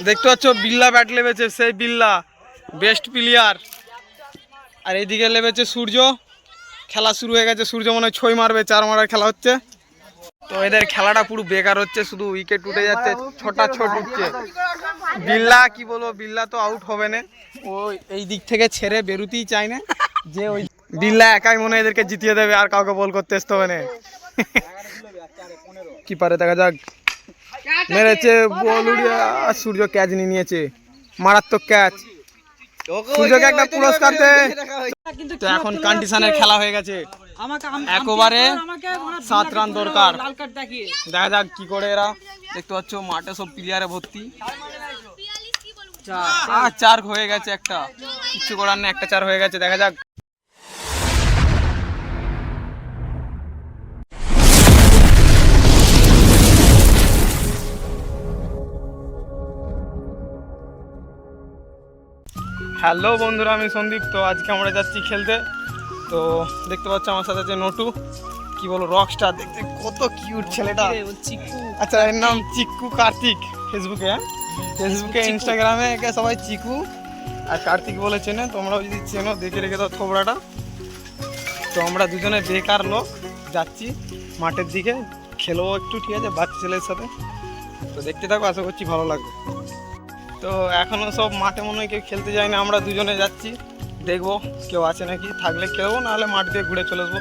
দেখতে পাচ্ছ বিল্লা ব্যাট লেবেছে, সেই বিল্লা বেস্ট প্লেয়ার। আর এইদিকে লেবেছে সূর্য। খেলা শুরু হয়ে গেছে, সূর্য মনে হয় 6 মারবে, 4 মারার খেলা হচ্ছে। তো এদের খেলাটা পুরো বেকার হচ্ছে, শুধু উইকেট উঠে যাচ্ছে, ছোটা ছোট উঠছে। বিল্লা কি বলবো, বিল্লা তো আউট হবে না, ও এই দিক থেকে ছেড়ে বেরোতেই চায় না, যে ওই বিল্লা একাই মনে হয় এদেরকে জিতিয়ে দেবে, আর কাউকে বল করতে আসতে হবে না। কি পারে দেখা যাক। মেরেছে বল উড়িয়ে, সূর্য ক্যাচ নিয়ে নিয়েছে, মারাত্মক ক্যাচ। সূর্যকে একটা পুরস্কার দে। তো এখন কন্ডিশনের খেলা হয়ে গেছে, একবারে 7 রান দরকার। দেখা যাক কি করে এরা। দেখতে পাচ্ছ মাঠে সব প্লেয়ারে ভর্তি। 4 হয়ে গেছে, একটা কিচ্ছু করার নেই, একটা 4 হয়ে গেছে। দেখা যাক। হ্যালো বন্ধুরা, আমি সন্দীপ। তো আজকে আমরা যাচ্ছি খেলতে। তো দেখতে পাচ্ছ আমার সাথে আছে নটু, কি বলো রকস্টার, দেখতে কত কিউট ছেলেটা। আচ্ছা, এর নাম চিকু কার্তিক। ফেসবুকে ইনস্টাগ্রামে একে সবাই চিকু আর কার্তিক বলে চেনে। তোমরাও যদি চেনো দেখে রেখে দাও থোবড়াটা। তো আমরা দুজনে বেকার লোক যাচ্ছি মাঠের দিকে, খেলবো একটু, ঠিক আছে, বাচ্চা ছেলের সাথে। তো দেখতে থাকো, আশা করছি ভালো লাগবে। তো এখনও সব মাঠে মনে হয় কেউ খেলতে যায় না, আমরা দুজনে যাচ্ছি, দেখবো কেউ আছে নাকি, থাকলে খেলবো, নাহলে মাঠ দিয়ে ঘুরে চলে আসবো।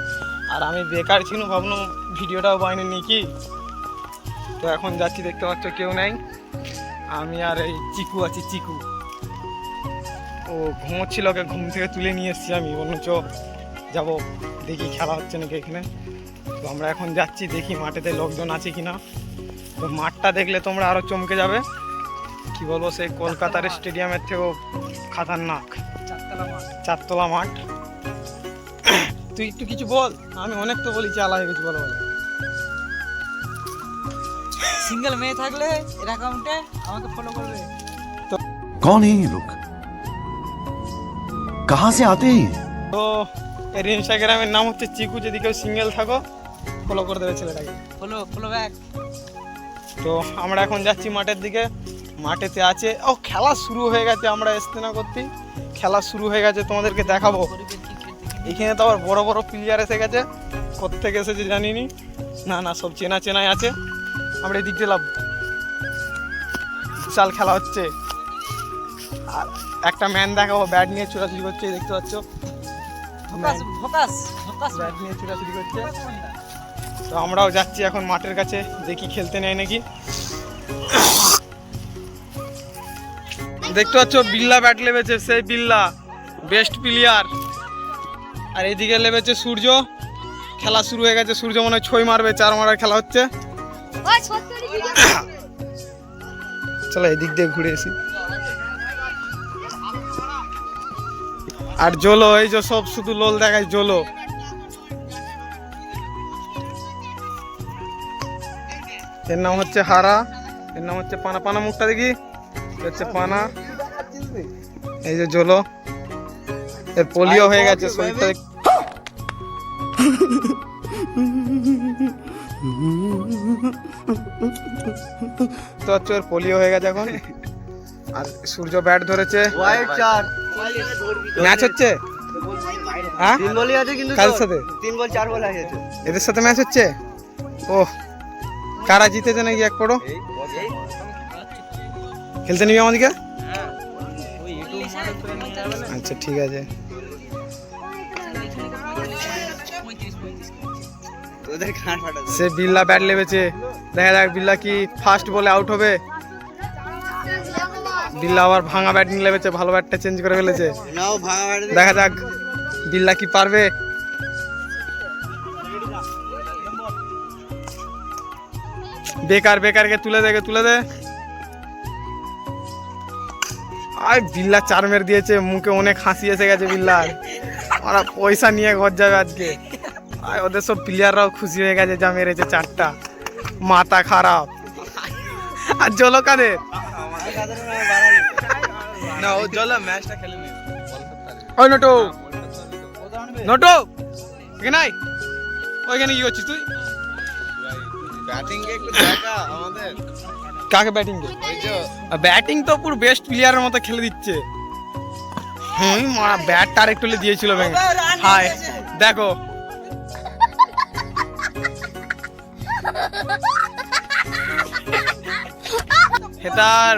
আর আমি বেকার ছিল, ভাবলাম ভিডিওটাও বানিয়ে নিই কি। তো এখন যাচ্ছি, দেখতে পাচ্ছ কেউ নেই, আমি আর এই চিকু আছি। চিকু ও ঘুমোচ্ছিল, ওকে ঘুম থেকে তুলে নিয়ে এসেছি আমি, বলুন চ যাবো দেখি খেলা হচ্ছে নাকি এখানে। তো আমরা এখন যাচ্ছি, দেখি মাঠেতে লোকজন আছে কিনা। তো মাঠটা দেখলে তোমরা আরও চমকে যাবে, কি বলবো, সেই কলকাতার স্টেডিয়ামের থেকেও খাতারনাক। 4তলা মাঠ। তুই একটু কিছু বল, আমি অনেক তো বলি, চালা হয়ে গেছি, বলো বলো। সিঙ্গেল মেয়ে থাকলে এর অ্যাকাউন্টে আমাকে ফলো করবে। তো कौन है ये लोग, कहां से आते हैं? তো এর ইনস্টাগ্রামের নাম হচ্ছে চিকু, যদি কেউ সিঙ্গেল থাকো ফলো করে দেবে ছেলেটাকে। Follow back. তো আমরা এখন যাচ্ছি মাঠের দিকে, মাঠেতে আছে, ও খেলা শুরু হয়ে গেছে, আমরা আসতে না করতেই খেলা শুরু হয়ে গেছে, তোমাদেরকে দেখাবো। এখানে তো আবার বড় বড় প্লেয়ার এসে গেছে, কোত্থেকে এসেছে জানিনি, না সব চেনাই আছে। আমরা এদিক দিয়ে লাভ, বিশাল খেলা হচ্ছে। আর একটা ম্যান দেখাবো, ব্যাট নিয়ে ছোটাছুটি করছে, দেখতে পাচ্ছ, ব্যাট নিয়ে ছোটাছুটি করছে। তো আমরাও যাচ্ছি এখন মাঠের কাছে, দেখি খেলতে নেয় নাকি। দেখতে পাচ্ছ বিল্লা ব্যাট লেবেছে, সেই বিল্লা বেস্ট প্লেয়ার। আর এইদিকে লেবেছে সূর্য। খেলা শুরু হয়ে গেছে, সূর্য মনে হয় 6 মারবে, 4 মারার খেলা হচ্ছে। চলো এদিক দিয়ে ঘুরে এসি। আর জলো, এই যে সব শুধু লোল দেখায়, জলো। এর নাম হচ্ছে হারা, এর নাম হচ্ছে পানা। পানা মুখটা দেখি, হচ্ছে পানা। এই যে জলো, এর পোলিও হয়ে গেছে শরীরটা। তো হচ্ছে ওর পোলিও হয়ে গেছে এখন। আর সূর্য ব্যাট ধরেছে, ম্যাচ হচ্ছে। হ্যাঁ, 3 বলই আছে, কিন্তু কার সাথে 3 বল 4 বল আছে, এদের সাথে ম্যাচ হচ্ছে। ও কারা জিতেছে নাকি, এক পড়ো খেলতে নিবি আমাদেরকে? আচ্ছা ঠিক আছে। সে বিল্লা ব্যাট লেবেছে, দেখা যাক বিল্লা কি ফার্স্ট বলে আউট হবে। বিল্লা আবার ভাঙা ব্যাট নিয়ে লেবেছে, ভালো ব্যাটটা চেঞ্জ করে ফেলেছে। দেখা যাক বিল্লা কি পারবে। বেকারকে তুলে দে। আর বিল্লা 4 মেরে দিয়েছে, মুখে অনেক হাসি এসে গেছে বিল্লার। ওরা পয়সা নিয়ে ঘর যাবে আজকে। আর ওদের সব প্লেয়াররাও খুশি হয়ে গেছে, যা মেরেছে 4টা। মাথা খারাপ। আর জলো কাদের না, ও জলো ম্যাচটা খেলে নি। ওই নটু এখানে আয়, ওইখানে কি করছিস তুই? ব্যাটিং একটু দেখা আমাদের। কাকে ব্যাটিং কে? ব্যাটিং তো পুরো বেস্ট প্লেয়ারের মতো খেলে দিচ্ছে। হুম, মারা ব্যাটটা আর একটু দিয়েছিল ভেঙে। হাই দেখো, হেতার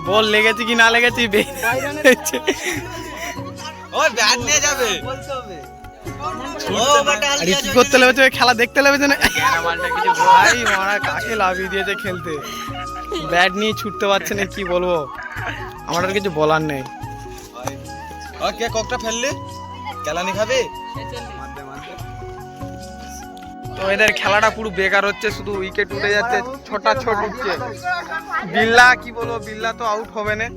বল লেগেছে কি না লেগেছে ওই ব্যাট নিয়ে যাবে কি করতে লেগেছে, খেলা দেখতে লেগেছে না ভাই, মারা কাকে লাভিয়ে দিয়েছে খেলতে, ব্যাট নিয়ে ছুটতে পারছে না, কি বলবো, আমার আর কিছু বলার নেই। কে ককটা ফেললে কেলানি খাবে? তো এদের খেলাটা পুরো বেকার হচ্ছে, শুধু উইকেট উঠে যাচ্ছে, ছোটা ছোট উঠছে। বিল্লা কি বলবো, বিল্লা তো আউট হবে না,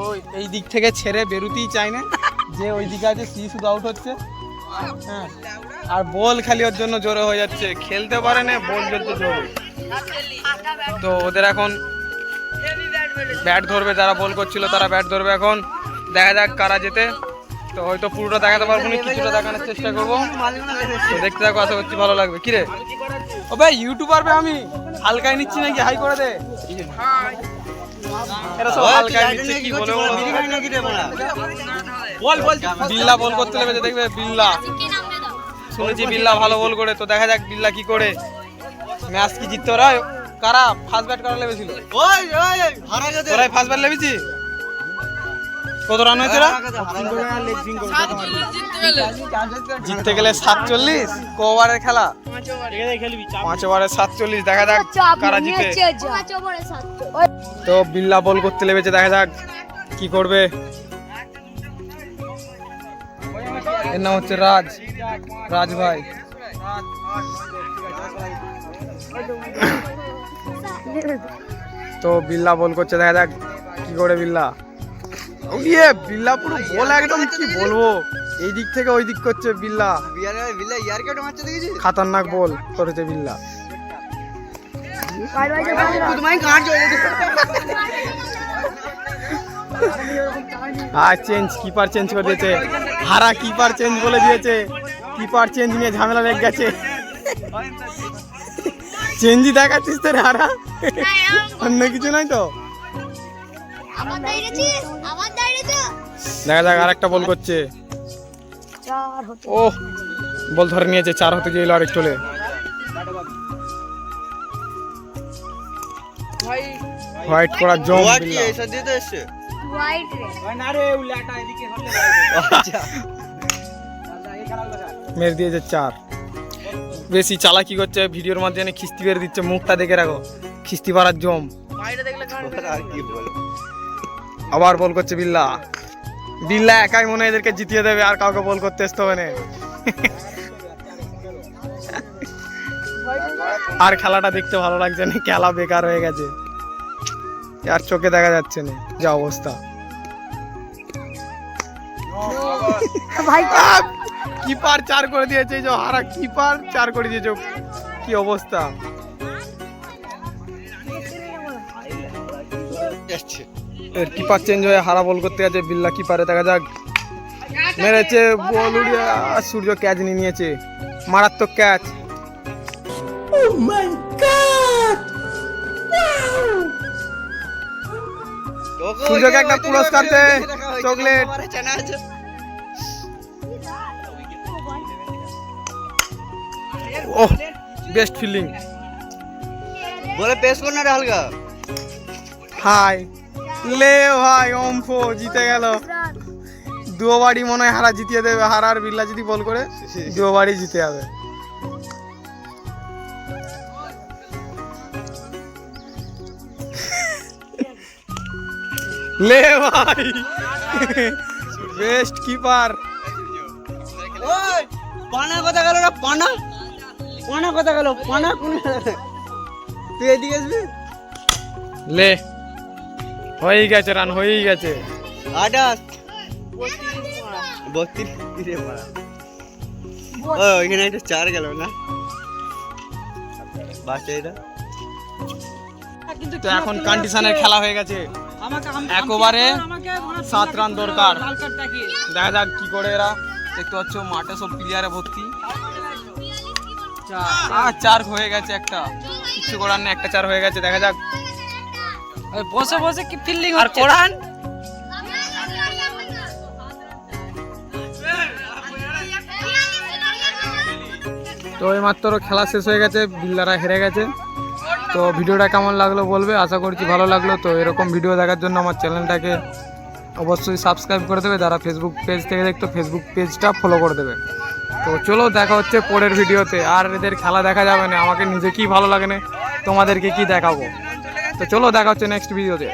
ওই এই দিক থেকে ছেড়ে বেরোতেই চায় না, যে ওই দিকে আছে সি শুধু আউট হচ্ছে। হ্যাঁ, আর বল খালি ওর জন্য জোরে হয়ে যাচ্ছে, খেলতে পারে না, বল জ্বলছে জোরে। তো ওদের এখন ব্যাট ধরবে, যারা বল করছিল তারা ব্যাট ধরবে এখন, দেখা যাক কারা জেতে। তো হয়তো পুরোটা দেখাতে পারবো না, কিছুটা দেখানোর চেষ্টা করবো, তো দেখতে থাকো, আশা করছি ভালো লাগবে। কিরে ও ভাই, ইউটিউবার বে আমি হালকায় নিচ্ছি নাকি, হাই করে দে। এরা সব হালকায় নিচ্ছে, কি বলে বিল্লা বল করতে লেগেছে, দেখবে বিল্লা, শুনেছি বিল্লা ভালো বল করে, তো দেখা যাক বিল্লা কি করে, ম্যাচ কি জিততে ওরা, কারা ফার্স্ট ব্যাট করা লেগেছিল, তোরাই ফার্স্ট ব্যাট লেগেছি। কত রান হয়েছে? জিততে গেলে 47, ক ওভারের খেলা? 5 ওভারে 47, দেখা যাক কারা জিতে। তো বিল্লা বল করতে লেগেছে, দেখা যাক কি করবে। এর নাম হচ্ছে রাজ, রাজ ভাই। তো বিল্লা বল করছে, দেখা যাক কি করে বিল্লা। ইয়ে বিল্লা পুরো বল একদম, কি বলবো, এই দিক থেকে ওই দিক করছে বিল্লা, খাতারনাক বল করেছে বিল্লা। আর চেঞ্জ, কিপার চেঞ্জ করে দিয়েছে, হারা কিপার চেঞ্জ বলে দিয়েছে, কিপার চেঞ্জ নিয়ে ঝামেলা লেগে গেছে। চেঞ্জই দেখাচ্ছিস তোর হারা, অন্য কিছু নাই তো। দেখা যাক আর একটা বল করছে, ও বল ধরে নিয়েছে, 4 হতে গেল আর একটু। হোয়াইট করা জম মেরে দিয়েছে 4। বেশি চালাকি করছে, ভিডিওর মাধ্যমে খিস্তি বের দিচ্ছে, মুখটা দেখে রাখো, খিস্তি পাড়ার জম। আবার বল করছে বিল্লা, বিল্লা একাই মনে হয় এদেরকে জিতিয়ে দেবে, আর কাউকে বল করতে আসতে হবে না। আর খেলাটা দেখতে ভালো লাগছে না, খেলা বেকার হয়ে গেছে, আর চোখে দেখা যাচ্ছে না যা অবস্থা। কিপার 4 করে দিয়েছে, যে হারা কিপার 4 করে দিয়েছে, কি অবস্থা। এর কিপার চেঞ্জ হয়ে হারা বল করতে গেছে, বিল্লা কিপারে, দেখা যাক মেরেছে বল উড়িয়ে, সূর্য ক্যাচ নিয়ে নিয়েছে, মারাত্মক ক্যাচ। সূর্যকে একটা পুরস্কার দে, চকলেট। ওহ, বেস্ট ফিল্ডিং, বলে পেশ কর না রে হালকা। হাই লে ভাই, ওমফো জিতে গেল। 2 ওভারই মনে হয় হারা জিতিয়ে দেবে, হারা আর বিল্লা যদি বল করে 2 ওভারই জিতে যাবে। লে ভাই, বেস্ট কিপার। ওই পানা কথা গেল না, পানা পানা কথা গেল, পানা কোন তুই এদিকে আসবি? লে হয়ে গেছে, রান হয়ে গেছে। 32 ও এখানে একটা 4 গেল না, বাচ্চা এটা। তো এখন কন্ডিশনের খেলা হয়ে গেছে, 1 ওভারে 7 রান দরকার। দেখা যাক কি করে এরা, দেখতে পাচ্ছ মাঠে সব প্লেয়ারে ভর্তি। 4 হয়ে গেছে, একটা কিচ্ছু করার নেই, একটা 4 হয়ে গেছে। দেখা যাক বসে বসে কি ফিল্ডিং আর কোরআন তো এইমাত্র খেলা শেষ হয়ে গেছে, বিল্লারা হেরে গেছে। তো ভিডিওটা কেমন লাগলো বলবে, আশা করছি ভালো লাগলো। তো এরকম ভিডিও দেখার জন্য আমার চ্যানেলটাকে অবশ্যই সাবস্ক্রাইব করে দেবে, যারা ফেসবুক পেজ থেকে দেখতো ফেসবুক পেজটা ফলো করে দেবে। তো চলো দেখা হচ্ছে পরের ভিডিওতে। আর এদের খেলা দেখা যাবে না, আমাকে নিজে কি ভালো লাগে না, তোমাদেরকে কি দেখাবো। তো চলো দেখা হচ্ছে নেক্সট ভিডিওতে।